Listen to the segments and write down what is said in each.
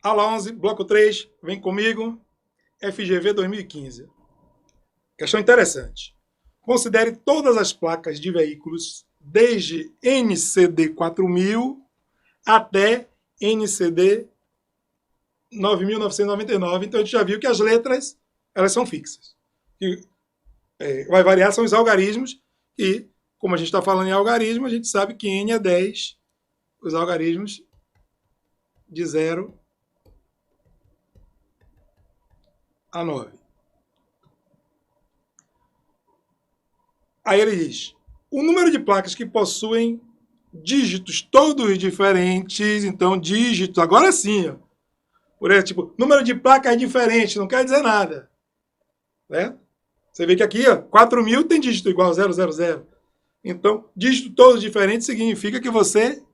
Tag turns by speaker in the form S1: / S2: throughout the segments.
S1: Aula 11, bloco 3, vem comigo, FGV 2015. Questão interessante. Considere todas as placas de veículos desde NCD 4000 até NCD 9.999. Então, a gente já viu que as letras elas são fixas. E, vai variar são os algarismos e, como a gente está falando em algarismo, a gente sabe que N é 10, os algarismos de 0 a 9. Aí ele diz, o número de placas que possuem dígitos todos diferentes, então dígitos, agora sim, ó. Por exemplo, tipo, número de placas diferente, não quer dizer nada. Né? Você vê que aqui, ó, 4.000 tem dígito igual a 000. Então, dígito todos diferentes significa que você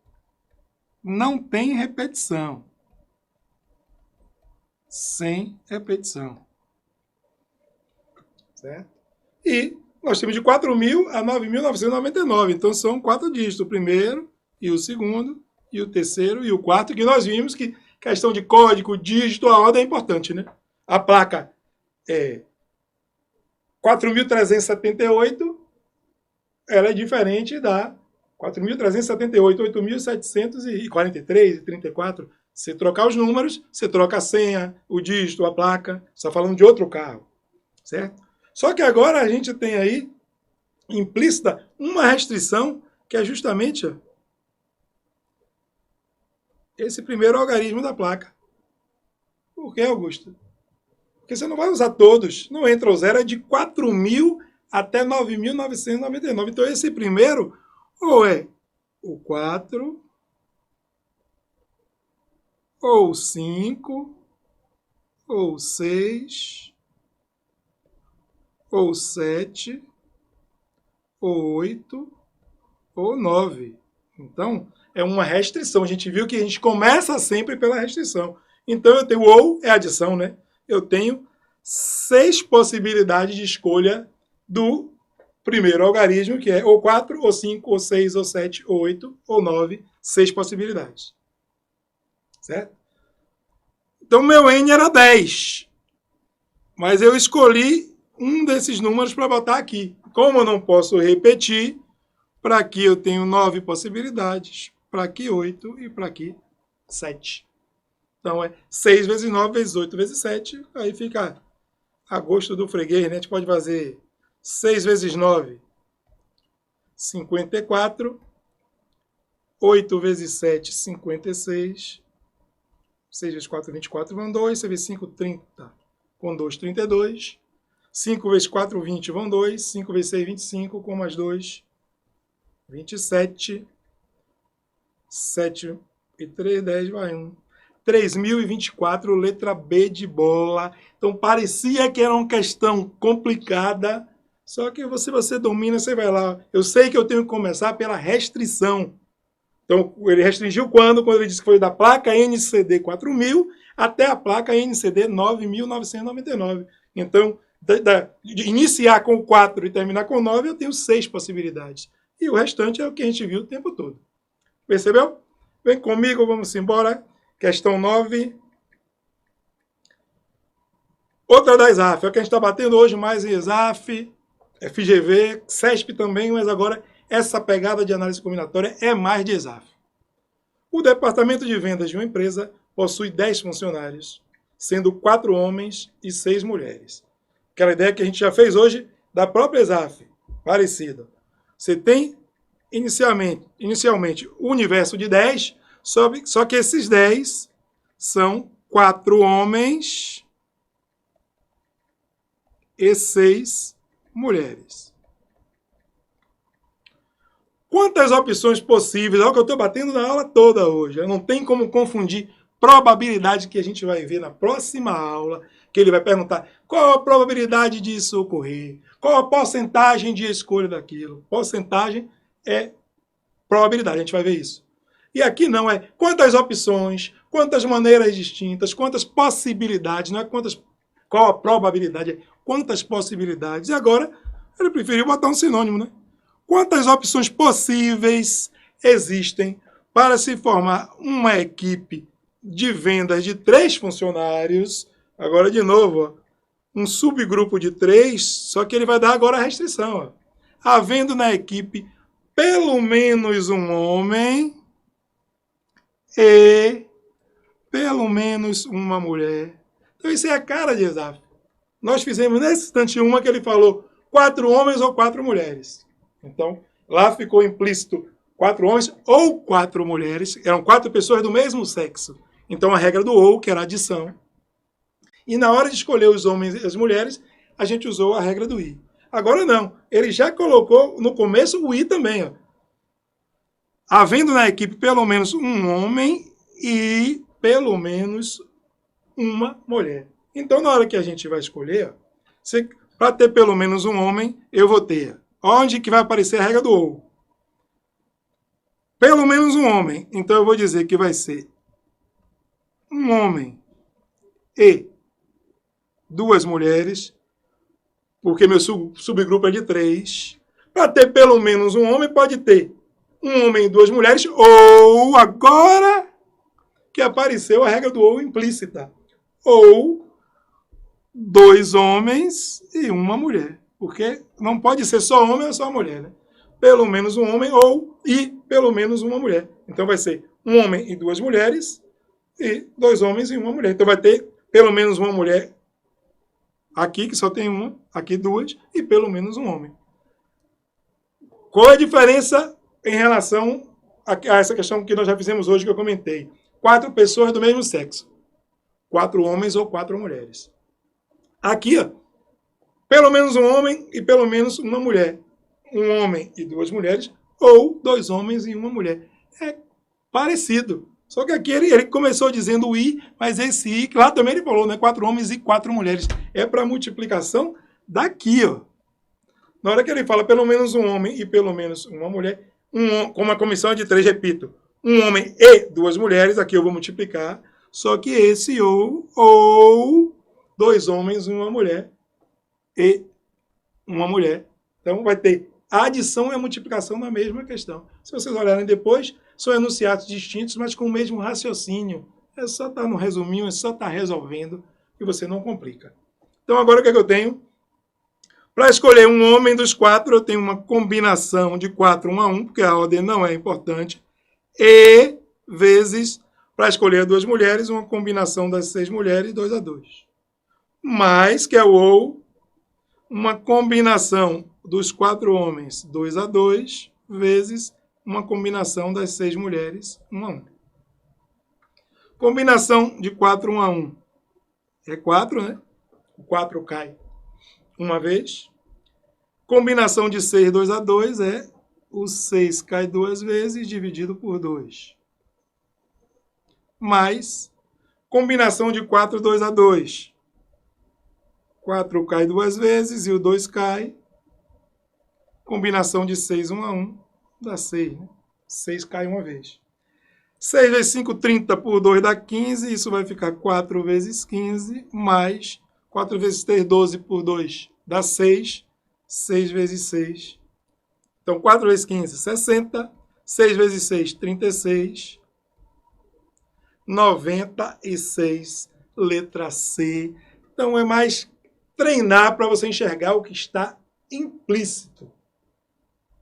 S1: não tem repetição. Sem repetição. Certo? E nós temos de 4.000 a 9.999. Então, são 4 dígitos. O primeiro, e o segundo, e o terceiro, e o quarto, que nós vimos que questão de código, dígito, a ordem é importante, né? A placa é 4.378, ela é diferente da 4.378, 8.743 e 34. Se trocar os números, você troca a senha, o dígito, a placa. Você está falando de outro carro, certo? Só que agora a gente tem aí, implícita, uma restrição que é justamente ó, esse primeiro algarismo da placa. Por que, Augusto? Porque você não vai usar todos. Não entra o zero, é de 4.000 até 9.999. Então, esse primeiro, ou é o 4, ou o 5, ou o 6, ou 7, ou 8, ou 9. Então, é uma restrição. A gente viu que a gente começa sempre pela restrição. Então, eu tenho ou, é adição, né? Eu tenho 6 possibilidades de escolha do primeiro algarismo, que é ou 4, ou 5, ou 6, ou 7, ou 8, ou 9. 6 possibilidades. Certo? Então, meu N era 10. Mas eu escolhi um desses números para botar aqui. Como eu não posso repetir, para aqui eu tenho 9 possibilidades, para aqui 8 e para aqui 7. Então é 6 vezes 9 vezes 8 vezes 7, aí fica a gosto do freguês, né? A gente pode fazer 6 vezes 9, 54, 8 vezes 7, 56, 6 vezes 4, 24, vão 2, 6 vezes 5, 30, com 2, 32, 5 vezes 4, 20, vão 2, 5 vezes 6, 25, com mais 2, 27, 7 e 3, 10, vai 1. 3.024, letra B de bola. Então, parecia que era uma questão complicada, só que se você domina, você vai lá. Eu sei que eu tenho que começar pela restrição. Então, ele restringiu quando? Quando ele disse que foi da placa NCD 4000 até a placa NCD 9.999. Então, de iniciar com 4 e terminar com 9, eu tenho 6 possibilidades. E o restante é o que a gente viu o tempo todo. Percebeu? Vem comigo, vamos embora. Questão 9. Outra da ESAF. É o que a gente está batendo hoje mais em ESAF, FGV, CESP também, mas agora essa pegada de análise combinatória é mais de ESAF. O departamento de vendas de uma empresa possui 10 funcionários, sendo 4 homens e 6 mulheres. Aquela ideia que a gente já fez hoje da própria ESAF, parecida. Você tem inicialmente o universo de 10, só que esses 10 são 4 homens e 6 mulheres. Quantas opções possíveis? É o que eu estou batendo na aula toda hoje. Não tem como confundir probabilidade, que a gente vai ver na próxima aula, que ele vai perguntar qual a probabilidade disso ocorrer, qual a porcentagem de escolha daquilo. Porcentagem é probabilidade, a gente vai ver isso. E aqui não, é quantas opções, quantas maneiras distintas, quantas possibilidades, não é qual a probabilidade, é quantas possibilidades. E agora, ele preferiu botar um sinônimo, né? Quantas opções possíveis existem para se formar uma equipe de vendas de 3 funcionários, agora de novo, ó, um subgrupo de 3, só que ele vai dar agora a restrição. Ó. Havendo na equipe pelo menos um homem e pelo menos uma mulher. Então isso é a cara de Exaf. Nós fizemos nesse instante uma que ele falou 4 homens ou 4 mulheres. Então, lá ficou implícito 4 homens ou 4 mulheres. Eram 4 pessoas do mesmo sexo. Então, a regra do ou, que era a adição. E na hora de escolher os homens e as mulheres, a gente usou a regra do i. Agora não. Ele já colocou no começo o i também. Ó. Havendo na equipe pelo menos um homem e pelo menos uma mulher. Então, na hora que a gente vai escolher, para ter pelo menos um homem, eu vou ter. Onde que vai aparecer a regra do ou? Pelo menos um homem. Então, eu vou dizer que vai ser um homem e 2 mulheres, porque meu subgrupo é de 3. Para ter pelo menos um homem, pode ter um homem e 2 mulheres, ou agora que apareceu a regra do ou implícita. Ou 2 homens e uma mulher. Porque não pode ser só homem ou só mulher, né? Pelo menos um homem ou e pelo menos uma mulher. Então vai ser um homem e 2 mulheres e 2 homens e uma mulher. Então vai ter pelo menos uma mulher aqui, que só tem uma, aqui 2, e pelo menos um homem. Qual é a diferença em relação a essa questão que nós já fizemos hoje, que eu comentei? 4 pessoas do mesmo sexo. 4 homens ou 4 mulheres. Aqui, ó, pelo menos um homem e pelo menos uma mulher. Um homem e 2 mulheres, ou 2 homens e uma mulher. É parecido. Só que aqui ele começou dizendo o i, mas esse i, lá também ele falou, né? 4 homens e 4 mulheres. É para multiplicação daqui, ó. Na hora que ele fala pelo menos um homem e pelo menos uma mulher, como a comissão é de 3, repito, um homem e 2 mulheres, aqui eu vou multiplicar, só que esse ou 2 homens e uma mulher e uma mulher. Então vai ter a adição e a multiplicação na mesma questão. Se vocês olharem depois, são enunciados distintos, mas com o mesmo raciocínio. É só estar no resuminho, é só estar resolvendo, e você não complica. Então agora o que é que eu tenho? Para escolher um homem dos 4, eu tenho uma combinação de 4, 1 a 1, porque a ordem não é importante, e vezes, para escolher 2 mulheres, uma combinação das 6 mulheres, 2 a 2. Mais, que é o ou, uma combinação dos 4 homens, 2 a 2, vezes uma combinação das 6 mulheres, 1 a 1. Combinação de 4, 1 a 1 é 4, né? O 4 cai uma vez. Combinação de 6, 2 a 2 é o 6 cai 2 vezes dividido por 2. Mais combinação de 4, 2 a 2. 4 cai 2 vezes e o 2 cai. Combinação de 6, 1 a 1 dá 6. Né? 6 cai uma vez. 6 vezes 5, 30 por 2 dá 15. Isso vai ficar 4 vezes 15, mais 4 vezes 3, 12 por 2 dá 6. 6 vezes 6. Então, 4 vezes 15, 60. 6 vezes 6, 36. 96, letra C. Então, é mais treinar para você enxergar o que está implícito.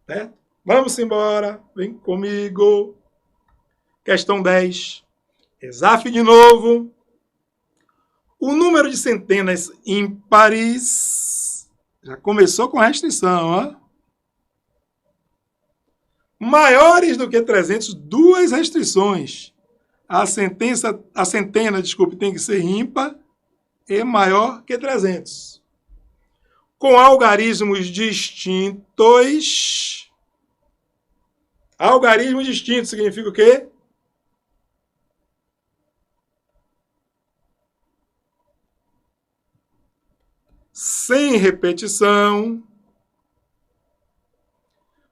S1: Certo? Vamos embora. Vem comigo. Questão 10. Exaf de novo. O número de centenas ímpares já começou com restrição, ó. Maiores do que 300, 2 restrições. A centena, tem que ser ímpar e maior que 300. Com algarismos distintos. Algarismo distinto significa o quê? Sem repetição.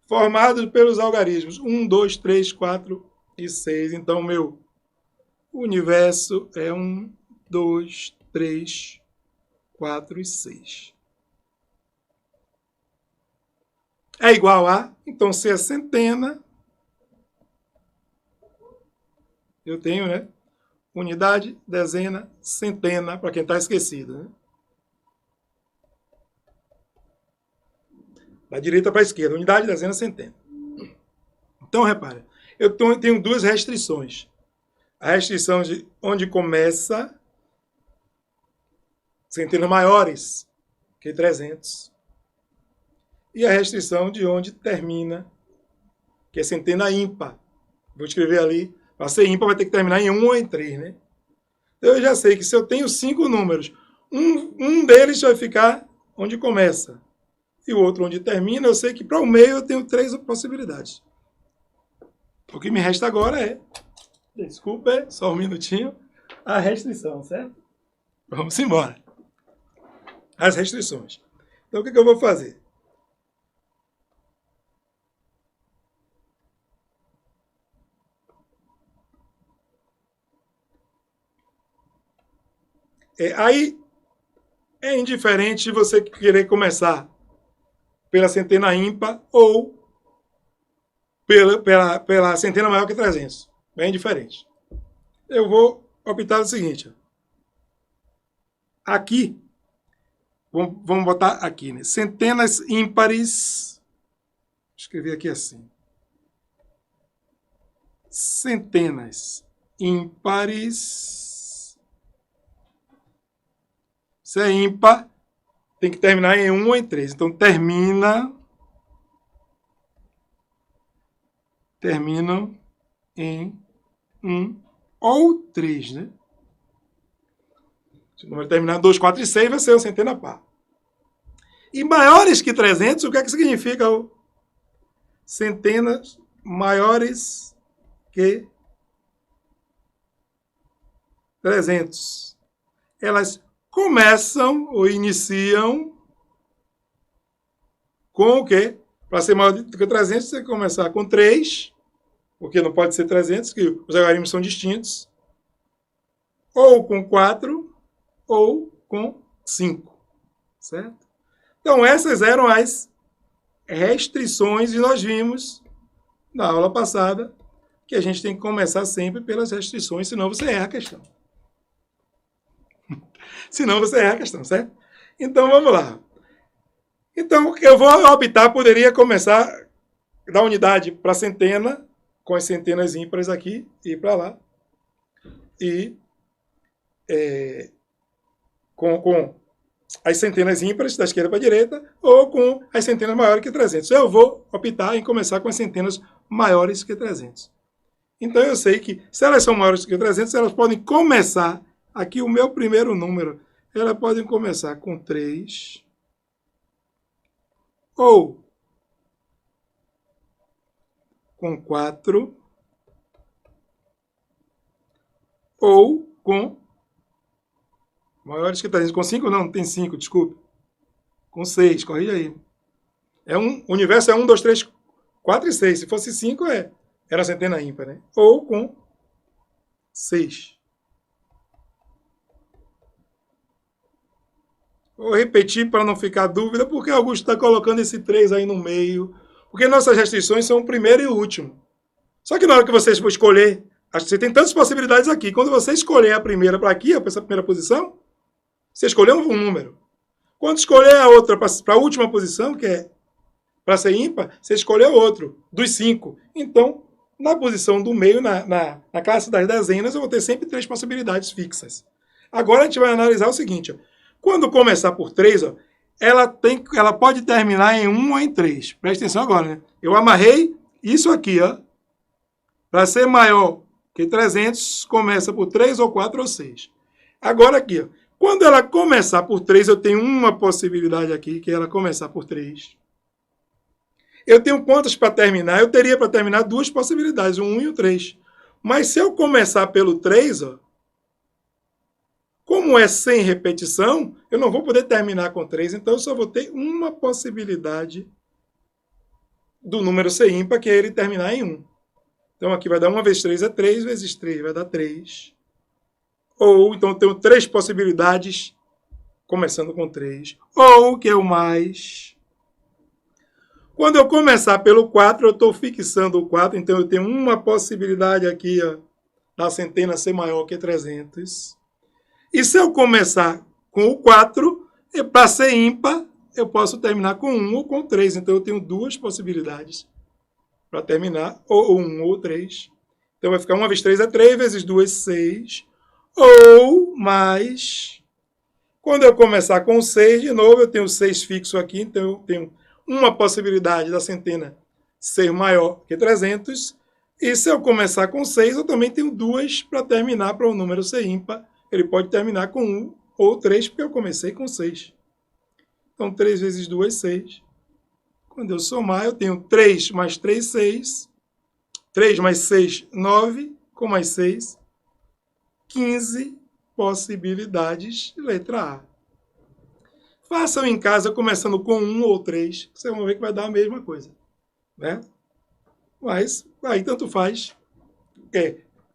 S1: Formados pelos algarismos 1, 2, 3, 4 e 6. Então, meu universo é 1, 2, 3, 4 e 6. É igual a, então, se é centena, eu tenho, né? unidade, dezena, centena, para quem está esquecido, né? Da direita para a esquerda, unidade, dezena, centena. Então, repare, eu tenho duas restrições. A restrição de onde começa centenas maiores que 300. E a restrição de onde termina, que é centena ímpar. Vou escrever ali, para ser ímpar vai ter que terminar em 1 ou em 3, né? Então eu já sei que se eu tenho 5 números, um deles vai ficar onde começa e o outro onde termina. Eu sei que para o meio eu tenho 3 possibilidades. O que me resta agora é, desculpa, só um minutinho, a restrição, certo? Vamos embora. As restrições. Então o que eu vou fazer? Aí é indiferente você querer começar pela centena ímpar ou pela centena maior que 300. É indiferente. Eu vou optar o seguinte. Aqui, vamos botar aqui, né? Centenas ímpares. Vou escrever aqui assim. Centenas ímpares. Se é ímpar, tem que terminar em 1 ou em 3. Então, terminam em 1 ou 3, né? Se o número terminar em 2, 4 e 6, vai ser uma centena par. E maiores que 300, o que é que significa? Centenas maiores que 300. Elas começam ou iniciam com o quê? Para ser maior do que 300, você tem que começar com 3, porque não pode ser 300, que os algarismos são distintos, ou com 4, ou com 5, certo? Então, essas eram as restrições, e nós vimos na aula passada que a gente tem que começar sempre pelas restrições, senão você erra a questão. Senão você erra a questão, certo? Então, vamos lá. Então, eu vou optar, poderia começar da unidade para centena, com as centenas ímpares aqui, e para lá. E com as centenas ímpares, da esquerda para a direita, ou com as centenas maiores que 300. Eu vou optar em começar com as centenas maiores que 300. Então, eu sei que, se elas são maiores que 300, elas podem começar, aqui o meu primeiro número, elas podem começar com 3, ou com 4, ou com maiores que 300. Com 5 não tem 5, desculpe. Com 6, corrija aí. O universo é 1, 2, 3, 4 e 6. Se fosse 5, era centena ímpar, né? Ou com 6. Vou repetir para não ficar dúvida, porque Augusto está colocando esse 3 aí no meio. Porque nossas restrições são o primeiro e o último. Só que na hora que você for escolher, você tem tantas possibilidades aqui. Quando você escolher a primeira para aqui, para essa primeira posição, você escolheu um número. Quando escolher a outra para a última posição, que é para ser ímpar, você escolheu outro, dos 5. Então, na posição do meio, na classe das dezenas, eu vou ter sempre 3 possibilidades fixas. Agora a gente vai analisar o seguinte, ó. Quando começar por 3, ó, ela pode terminar em 1 ou em 3. Presta atenção agora, né? Eu amarrei isso aqui, ó. Para ser maior que 300, começa por 3 ou 4 ou 6. Agora aqui, ó. Quando ela começar por 3, eu tenho uma possibilidade aqui, que é ela começar por 3. Eu tenho quantas para terminar? Eu teria para terminar 2 possibilidades, o 1 e o 3. Mas se eu começar pelo 3, ó, como é sem repetição, eu não vou poder terminar com 3, então eu só vou ter uma possibilidade do número ser ímpar, que é ele terminar em 1. Então aqui vai dar 1 vezes 3 é 3, vezes 3 vai dar 3. Ou, então, eu tenho 3 possibilidades, começando com 3. Ou, que é o mais. Quando eu começar pelo 4, eu estou fixando o 4, então eu tenho uma possibilidade aqui, ó, da centena ser maior que 300. E se eu começar com o 4, para ser ímpar, eu posso terminar com 1 ou com 3. Então, eu tenho duas possibilidades para terminar, ou 1 ou 3. Então, vai ficar 1 vezes 3 é 3, vezes 2, 6. Ou mais, quando eu começar com 6, de novo, eu tenho 6 fixo aqui. Então, eu tenho uma possibilidade da centena ser maior que 300. E se eu começar com 6, eu também tenho duas para terminar, para o número ser ímpar. Ele pode terminar com 1 ou 3, porque eu comecei com 6. Então, 3 vezes 2, 6. Quando eu somar, eu tenho 3 mais 3, 6. 3 mais 6, 9. Com mais 6, 15 possibilidades de letra A. Façam em casa começando com 1 ou 3. Vocês vão ver que vai dar a mesma coisa, né? Mas aí tanto faz.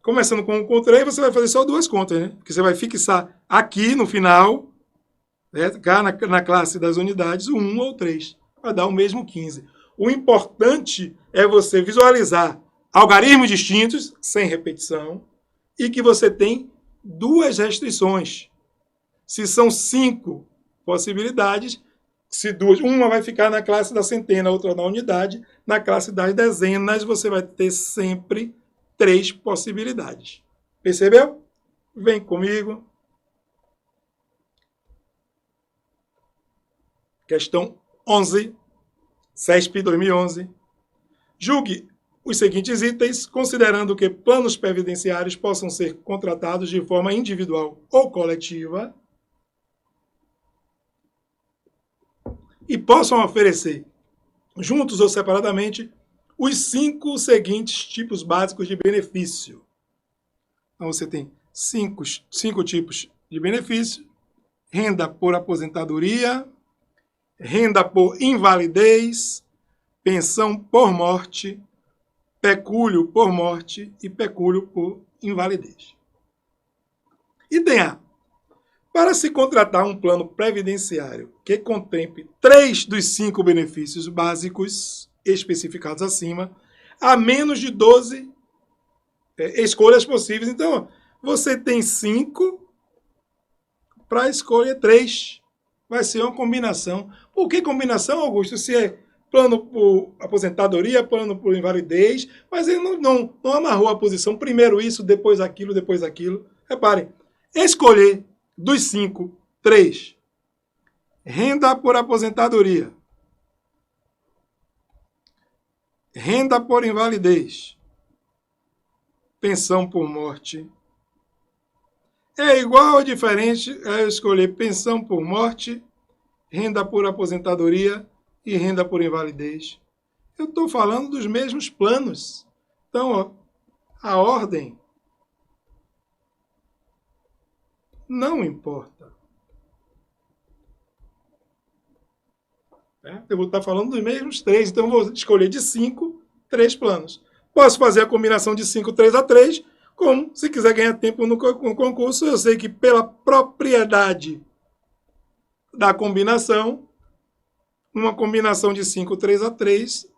S1: Começando com 1 ou 3, você vai fazer só duas contas, né? Porque você vai fixar aqui no final, né? Cá na classe das unidades, o 1 ou 3. Vai dar o mesmo 15. O importante é você visualizar algarismos distintos, sem repetição, e que você tem duas restrições. Se são 5 possibilidades, se duas, uma vai ficar na classe da centena, outra na unidade, na classe das dezenas você vai ter sempre 3 possibilidades. Percebeu? Vem comigo. Questão 11, CESP 2011. Julgue os seguintes itens, considerando que planos previdenciários possam ser contratados de forma individual ou coletiva e possam oferecer, juntos ou separadamente, os 5 seguintes tipos básicos de benefício. Então, você tem 5 tipos de benefício: renda por aposentadoria, renda por invalidez, pensão por morte, pecúlio por morte e pecúlio por invalidez. Item A. Para se contratar um plano previdenciário que contemple 3 dos 5 benefícios básicos especificados acima, há menos de 12 escolhas possíveis. Então, você tem 5 para escolher 3. Vai ser uma combinação. Por que combinação, Augusto? Se é plano por aposentadoria, plano por invalidez, mas ele não amarrou a posição. Primeiro isso, depois aquilo, depois aquilo. Reparem, escolher dos 5, 3. Renda por aposentadoria. Renda por invalidez. Pensão por morte. É igual ou diferente a eu escolher pensão por morte, renda por aposentadoria e renda por invalidez. Eu estou falando dos mesmos planos. Então, ó, a ordem não importa. Eu vou estar falando dos mesmos 3, então eu vou escolher de 5, 3 planos. Posso fazer a combinação de 5, 3 a 3, como se quiser ganhar tempo no concurso, eu sei que pela propriedade da combinação, uma combinação de 5, 3 a 3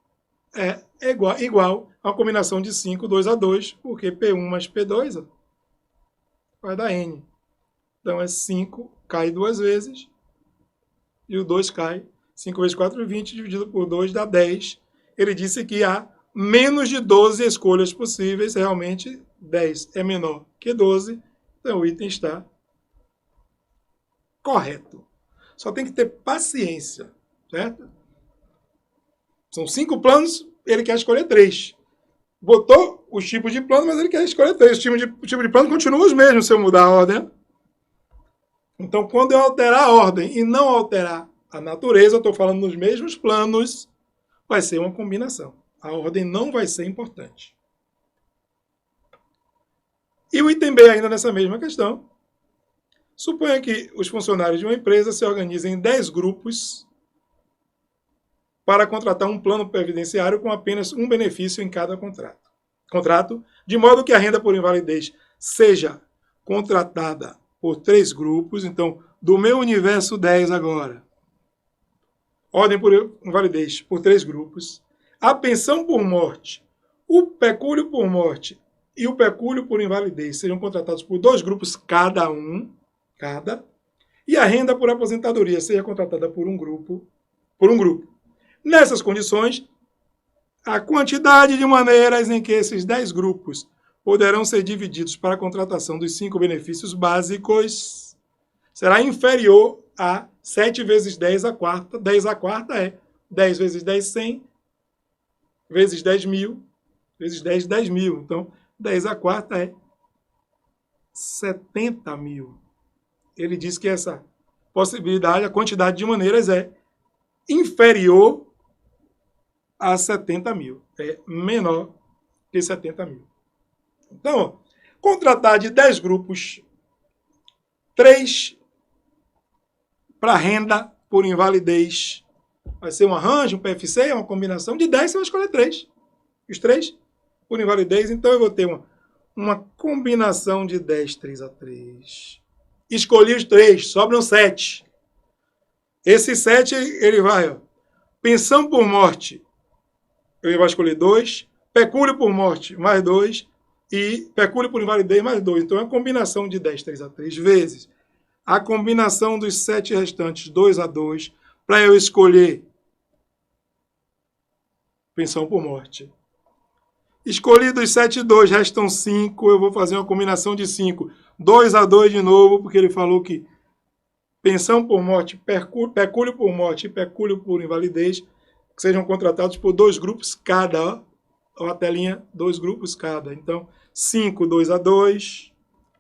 S1: é igual a uma combinação de 5, 2 a 2, porque P1 mais P2 vai dar N. Então é 5, cai 2 vezes, e o 2 cai. 5 vezes 4, 20, dividido por 2 dá 10. Ele disse que há menos de 12 escolhas possíveis, realmente 10 é menor que 12, então o item está correto. Só tem que ter paciência, certo? São 5 planos, ele quer escolher 3. Botou os tipos de plano, mas ele quer escolher 3. O tipo de plano continua os mesmos se eu mudar a ordem. Então, quando eu alterar a ordem e não alterar a natureza, eu estou falando nos mesmos planos, vai ser uma combinação. A ordem não vai ser importante. E o item B, ainda nessa mesma questão, suponha que os funcionários de uma empresa se organizem em 10 grupos para contratar um plano previdenciário com apenas um benefício em cada contrato, de modo que a renda por invalidez seja contratada por 3 grupos. Então, do meu universo 10 agora, ordem por invalidez por 3 grupos, a pensão por morte, o pecúlio por morte e o pecúlio por invalidez sejam contratados por 2 grupos cada, e a renda por aposentadoria seja contratada por um grupo. Nessas condições, a quantidade de maneiras em que esses 10 grupos poderão ser divididos para a contratação dos 5 benefícios básicos será inferior a 7 vezes 10 a quarta. 10 a quarta é 10 vezes 10, 100, vezes 10 mil, vezes 10, 10 mil. Então, 10 a quarta é 70 mil. Ele diz que essa possibilidade, a quantidade de maneiras é inferior a 70 mil. É menor que 70 mil. Então, ó, contratar de 10 grupos, 3 para renda por invalidez. Vai ser um arranjo, um PFC, uma combinação de 10, você vai escolher 3. Os 3 por invalidez. Então, eu vou ter uma combinação de 10, 3 a 3. Escolhi os 3, sobram 7. Esse 7, ele vai, ó, pensão por morte, ele vai escolher 2, pecúlio por morte, mais 2, e pecúlio por invalidez, mais 2. Então, é uma combinação de 10, 3 a 3, vezes a combinação dos 7 restantes, 2 a 2, para eu escolher pensão por morte. Escolhi dos 7 e 2, restam 5, eu vou fazer uma combinação de 5. 2 a 2 de novo, porque ele falou que pensão por morte, pecúlio por morte e pecúlio por invalidez, que sejam contratados por 2 grupos cada. Ó, a telinha, 2 grupos cada. Então, 5, 2 a 2.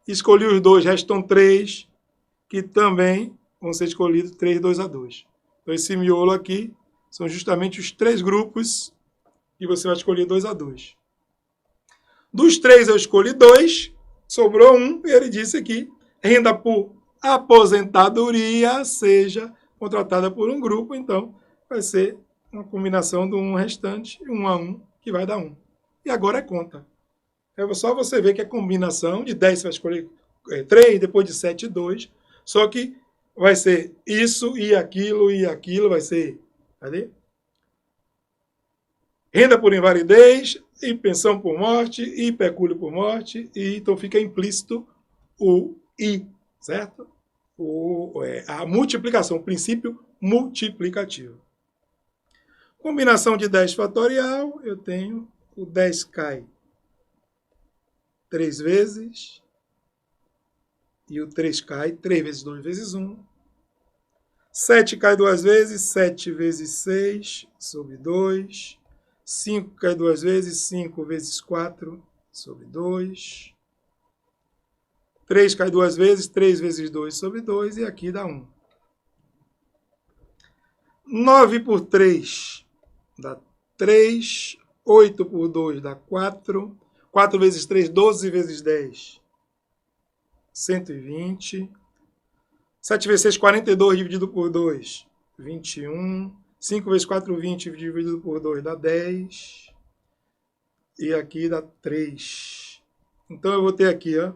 S1: Escolhi os 2, restam 3, que também vão ser escolhidos 3, 2 a 2. Então, esse miolo aqui são justamente os 3 grupos que você vai escolher 2 a 2. Dos 3 eu escolhi 2, sobrou 1, e ele disse que renda por aposentadoria seja contratada por um grupo, então vai ser uma combinação do 1 restante, 1 a 1, que vai dar 1. E agora é conta. É só você ver que a combinação de 10 você vai escolher 3, depois de 7, 2, só que vai ser isso e aquilo vai ser, cadê? Renda por invalidez, e pensão por morte, e pecúlio por morte, e então fica implícito o I, certo? A multiplicação, o princípio multiplicativo. Combinação de 10 fatorial, eu tenho o 10 cai 3 vezes, e o 3 cai 3 vezes 2 vezes 1. 7 cai 2 vezes, 7 vezes 6 sobre 2. 5 cai 2 vezes, 5 vezes 4 sobre 2. 3 cai 2 vezes, 3 vezes 2 sobre 2, e aqui dá 1. 9 por 3 dá 3. 8 por 2 dá 4. 4 vezes 3, 12 vezes 10, 120. 7 vezes 6, 42 dividido por 2, 21. 5 vezes 4, 20 dividido por 2 dá 10. E aqui dá 3. Então, eu vou ter aqui, ó,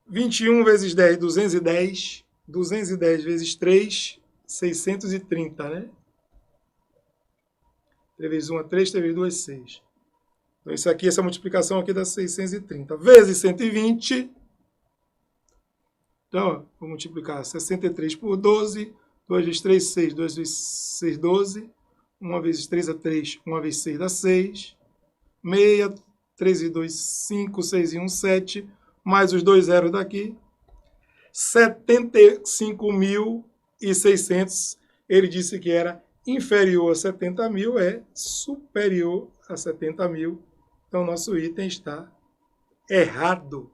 S1: 21 vezes 10, 210. 210 vezes 3, 630, né? 3 vezes 1 é 3, 3 vezes 2 é 6. Então, isso aqui, essa multiplicação aqui dá 630. Vezes 120. Então, ó, vou multiplicar 63 por 12. 2 vezes 3, 6. 2 vezes 6, 12. 1 vezes 3 é 3. 1 vezes 6 dá 6. 6. 3 e 2, 5. 6 e 1, 7. Mais os 2 zeros daqui. 75.600. Ele disse que era inferior a 70 mil, é superior a 70 mil. Então, nosso item está errado.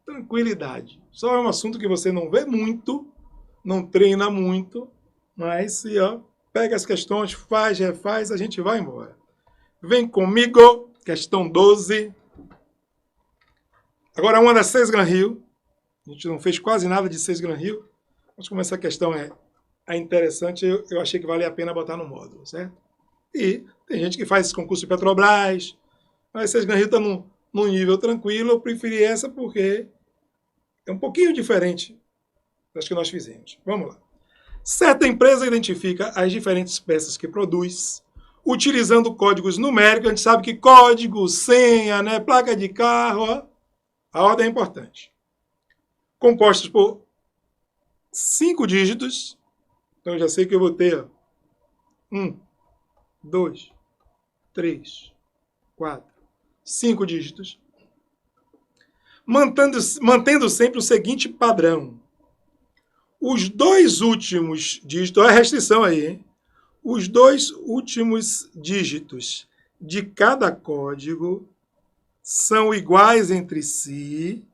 S1: Tranquilidade. Só é um assunto que você não vê muito, não treina muito, mas se pega as questões, faz, refaz, a gente vai embora. Vem comigo, questão 12. Agora, uma das 6 Gran Rio. A gente não fez quase nada de 6 Gran Rio. Mas como essa questão é interessante, eu achei que vale a pena botar no módulo, certo? E tem gente que faz esse concurso de Petrobras, mas 6 Gran Rio está num nível tranquilo. Eu preferi essa porque é um pouquinho diferente das que nós fizemos. Vamos lá. Certa empresa identifica as diferentes peças que produz, utilizando códigos numéricos. A gente sabe que código, senha, né, placa de carro, ó, a ordem é importante. Compostos por 5 dígitos. Então, eu já sei que eu vou ter 1, 2, 3, 4, 5 dígitos. Mantendo sempre o seguinte padrão. Os 2 últimos dígitos, olha a restrição aí, hein? Os 2 últimos dígitos de cada código são iguais entre si,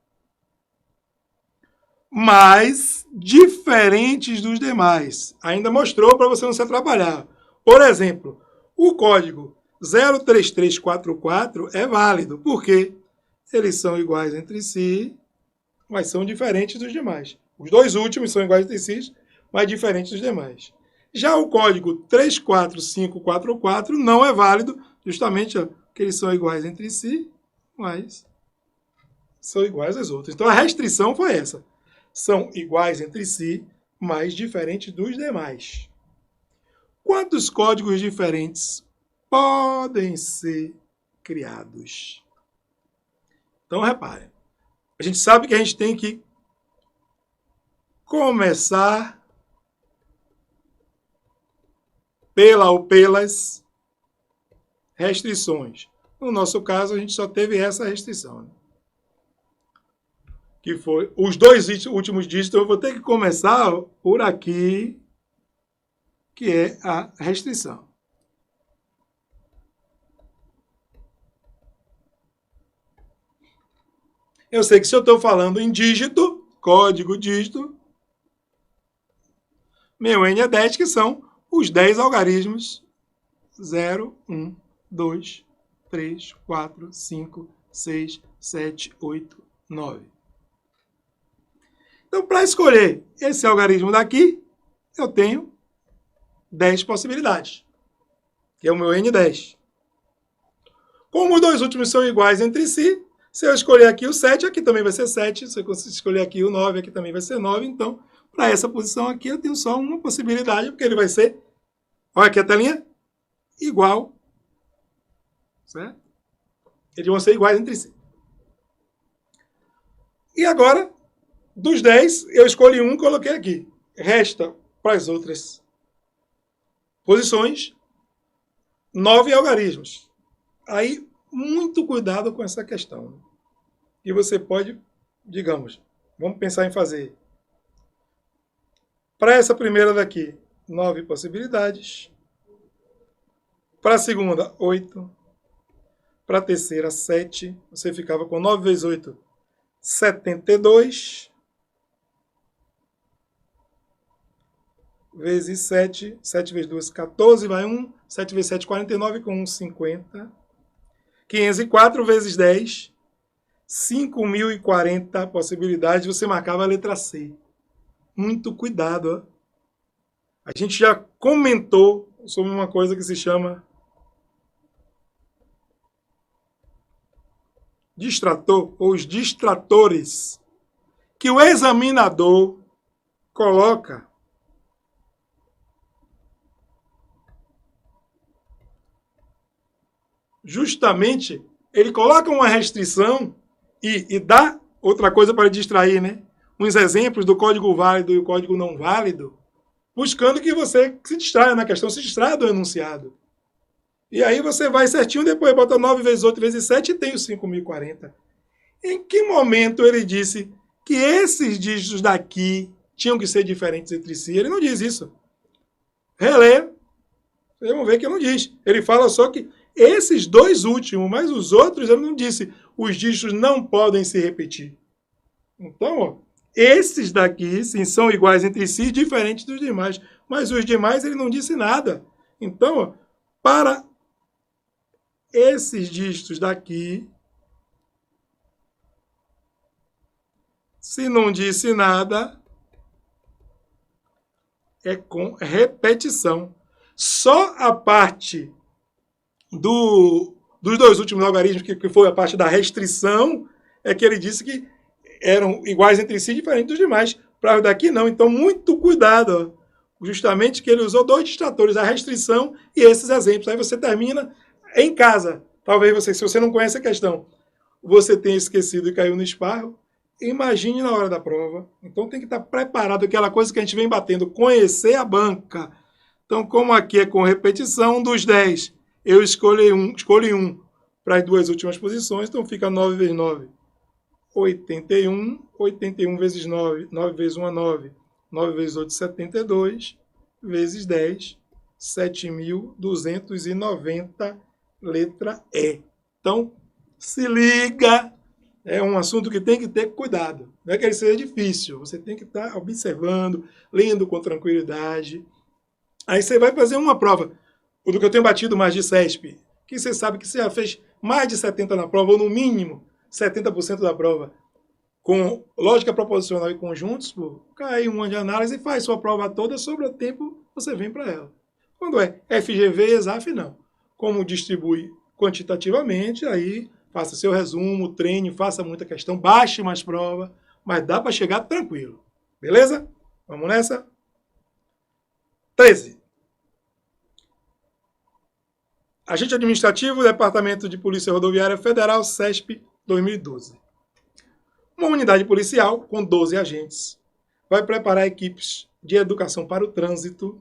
S1: mas diferentes dos demais. Ainda mostrou para você não se atrapalhar. Por exemplo, o código 03344 é válido. Por quê? Eles são iguais entre si, mas são diferentes dos demais. Os 2 últimos são iguais entre si, mas diferentes dos demais. Já o código 34544 não é válido, justamente porque eles são iguais entre si, mas são iguais às outras. Então a restrição foi essa. São iguais entre si, mas diferentes dos demais. Quantos códigos diferentes podem ser criados? Então, reparem. A gente sabe que a gente tem que começar pela ou pelas restrições. No nosso caso, a gente só teve essa restrição, né? Que foi os 2 últimos dígitos. Eu vou ter que começar por aqui, que é a restrição. Eu sei que se eu estou falando em dígito, código dígito, meu N é 10, que são os 10 algarismos. 0, 1, 2, 3, 4, 5, 6, 7, 8, 9. Então, para escolher esse algarismo daqui, eu tenho 10 possibilidades, que é o meu N10. Como os 2 últimos são iguais entre si, se eu escolher aqui o 7, aqui também vai ser 7. Se eu escolher aqui o 9, aqui também vai ser 9. Então, para essa posição aqui, eu tenho só uma possibilidade, porque ele vai ser, olha aqui a telinha, igual. Certo? Eles vão ser iguais entre si. E agora, dos 10, eu escolhi um e coloquei aqui. Resta para as outras posições 9 algarismos. Aí, muito cuidado com essa questão. E você pode, digamos, vamos pensar em fazer. Para essa primeira daqui, 9 possibilidades. Para a segunda, 8. Para a terceira, 7. Você ficava com 9 vezes 8, 72. Vezes 7. 7 vezes 2, 14. Vai 1. 7 vezes 7, 49. Com 1, 50. 504 vezes 10. 5.040 possibilidades. Você marcava a letra C. Muito cuidado. Ó. A gente já comentou sobre uma coisa que se chama distrator, ou os distratores, que o examinador coloca justamente, ele coloca uma restrição e dá outra coisa para distrair, né? Uns exemplos do código válido e o código não válido, buscando que você se distraia na questão, se distraia do enunciado. E aí você vai certinho, depois bota 9 vezes 8 vezes 7 e tem os 5.040. Em que momento ele disse que esses dígitos daqui tinham que ser diferentes entre si? Ele não diz isso. Relê. Vocês vão ver que ele não diz. Ele fala só que esses 2 últimos, mas os outros, ele não disse. Os dígitos não podem se repetir. Então, ó, esses daqui, sim, são iguais entre si, diferentes dos demais. Mas os demais, ele não disse nada. Então, ó, para esses dígitos daqui, se não disse nada, é com repetição. Só a parte dos 2 últimos algarismos, que foi a parte da restrição, é que ele disse que eram iguais entre si, diferentes dos demais. Para os daqui, não. Então, muito cuidado. Ó. Justamente que ele usou 2 distratores, a restrição e esses exemplos. Aí você termina em casa. Talvez você, se você não conhece a questão, você tenha esquecido e caiu no esparro. Imagine na hora da prova. Então tem que estar preparado, aquela coisa que a gente vem batendo, conhecer a banca. Então, como aqui é com repetição, dos 10, eu escolhi um para as 2 últimas posições, então fica 9 vezes 9, 81, 81 vezes 9, 9 vezes 1 é 9, 9 vezes 8, 72, vezes 10, 7.290, letra E. Então, se liga, é um assunto que tem que ter cuidado. Não é que ele seja difícil, você tem que estar observando, lendo com tranquilidade. Aí você vai fazer uma prova, do que eu tenho batido mais de CESP, que você sabe que você já fez mais de 70 na prova, ou no mínimo 70% da prova, com lógica proposicional e conjuntos, cai um ano de análise e faz sua prova toda, sobra tempo, você vem para ela. Quando é FGV e EXAF, não. Como distribui quantitativamente, aí faça seu resumo, treine, faça muita questão, baixe mais prova, mas dá para chegar tranquilo. Beleza? Vamos nessa? 13. Agente administrativo, Departamento de Polícia Rodoviária Federal, CESP, 2012. Uma unidade policial com 12 agentes vai preparar equipes de educação para o trânsito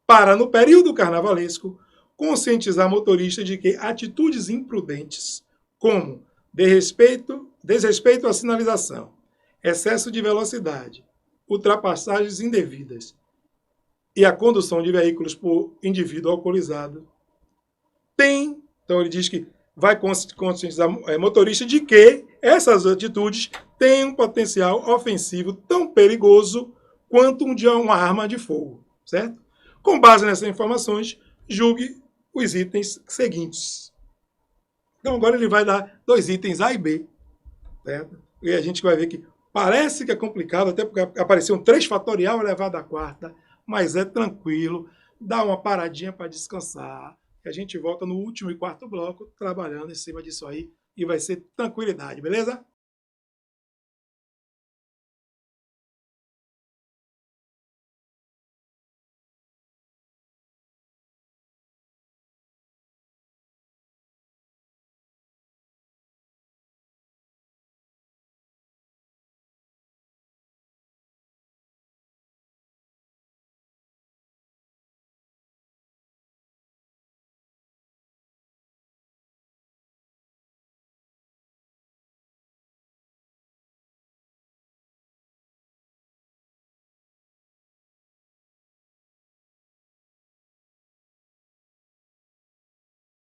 S1: para, no período carnavalesco, conscientizar motoristas de que atitudes imprudentes, como desrespeito à sinalização, excesso de velocidade, ultrapassagens indevidas e a condução de veículos por indivíduo alcoolizado, então ele diz que vai conscientizar motorista de que essas atitudes têm um potencial ofensivo tão perigoso quanto um de uma arma de fogo, certo? Com base nessas informações, julgue os itens seguintes. Então agora ele vai dar 2 itens A e B, certo? E a gente vai ver que parece que é complicado, até porque apareceu um 3 fatorial elevado à quarta, mas é tranquilo, dá uma paradinha para descansar. A gente volta no último e 4º bloco trabalhando em cima disso aí e vai ser tranquilidade, beleza?